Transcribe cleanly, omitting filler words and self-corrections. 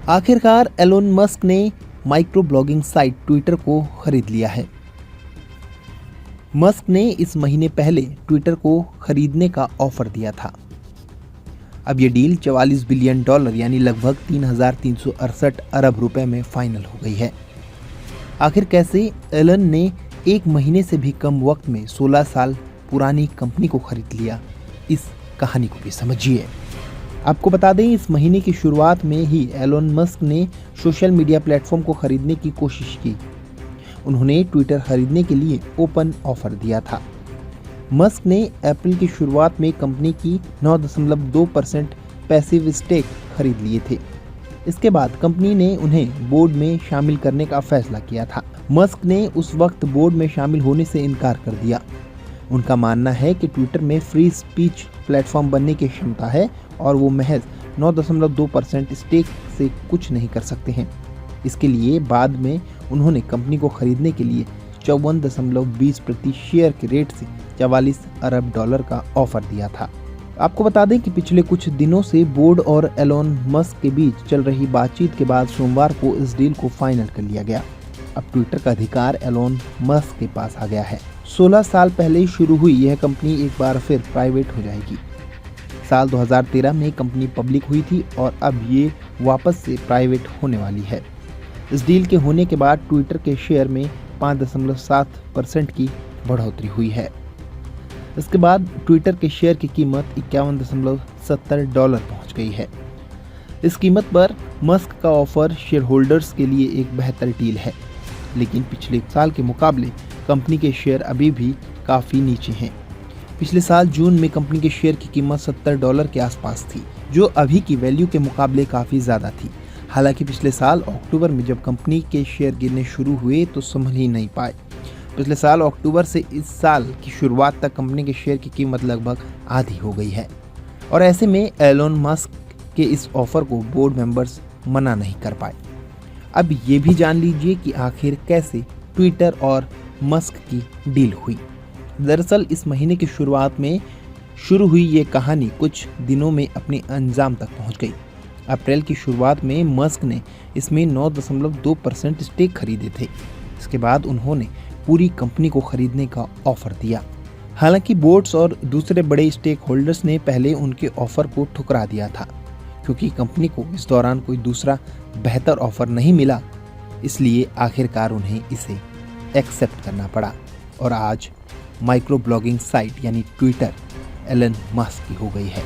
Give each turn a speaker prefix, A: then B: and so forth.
A: आखिरकार Elon Musk ने micro blogging site Twitter को खरीद लिया है। मस्क ने इस महीने पहले ट्विटर को खरीदने का ऑफर दिया था। अब ये डील $44 बिलियन यानी लगभग 3,368 अरब रुपए में फाइनल हो गई है। आखिर कैसे एलन ने एक महीने से भी कम वक्त में 16 साल पुरानी कंपनी को खरीद लिया, इस कहानी को भी समझिए। आपको बता दें, इस महीने की शुरुआत में ही एलोन मस्क ने सोशल मीडिया प्लेटफॉर्म को खरीदने की कोशिश की। उन्होंने ट्विटर खरीदने के लिए ओपन ऑफर दिया था। मस्क ने अप्रैल की शुरुआत में कंपनी की 9.2% पैसिव स्टेक खरीद लिए थे। इसके बाद कंपनी ने उन्हें बोर्ड में शामिल करने का फैसला किया था। मस्क ने उस वक्त बोर्ड में शामिल होने से इनकार कर दिया। उनका मानना है कि ट्विटर में फ्री स्पीच प्लेटफॉर्म बनने की क्षमता है और वो महज 9.2% स्टेक से कुछ नहीं कर सकते हैं। इसके लिए बाद में उन्होंने कंपनी को खरीदने के लिए 54.20 प्रति शेयर के रेट से $44 अरब का ऑफर दिया था। आपको बता दें कि पिछले कुछ दिनों से बोर्ड और एलोन मस्क के बीच चल रही बातचीत के बाद सोमवार को इस डील को फाइनल कर लिया गया। अब ट्विटर का अधिकार एलोन मस्क के पास आ गया है। 16 साल पहले शुरू हुई यह कंपनी एक बार फिर प्राइवेट हो जाएगी। साल 2013 में कंपनी पब्लिक हुई थी और अब ये वापस से प्राइवेट होने वाली है। इस डील के होने के बाद ट्विटर के शेयर में 5.7% की बढ़ोतरी हुई है। इसके बाद ट्विटर के शेयर की कीमत $51.70 पहुंच गई है। इस कीमत पर मस्क का ऑफर शेयर होल्डर्स के लिए एक बेहतर डील है, लेकिन पिछले साल के मुकाबले कंपनी के शेयर अभी भी काफ़ी नीचे हैं। पिछले साल जून में कंपनी के शेयर की कीमत $70 के आसपास थी, जो अभी की वैल्यू के मुकाबले काफ़ी ज़्यादा थी। हालांकि पिछले साल अक्टूबर में जब कंपनी के शेयर गिरने शुरू हुए तो संभल ही नहीं पाए। पिछले साल अक्टूबर से इस साल की शुरुआत तक कंपनी के शेयर की कीमत लगभग आधी हो गई है और ऐसे में एलोन मस्क के इस ऑफर को बोर्ड मेंबर्स मना नहीं कर पाए। अब ये भी जान लीजिए कि आखिर कैसे ट्विटर और मस्क की डील हुई। दरअसल इस महीने की शुरुआत में शुरू हुई ये कहानी कुछ दिनों में अपने अंजाम तक पहुंच गई। अप्रैल की शुरुआत में मस्क ने इसमें 9.2% स्टेक खरीदे थे। इसके बाद उन्होंने पूरी कंपनी को खरीदने का ऑफर दिया। हालांकि बोर्ड्स और दूसरे बड़े स्टेक होल्डर्स ने पहले उनके ऑफर को ठुकरा दिया था, क्योंकि कंपनी को इस दौरान कोई दूसरा बेहतर ऑफर नहीं मिला। इसलिए आखिरकार उन्हें इसे एक्सेप्ट करना पड़ा और आज माइक्रो ब्लॉगिंग साइट यानी ट्विटर एलन मस्क की हो गई है।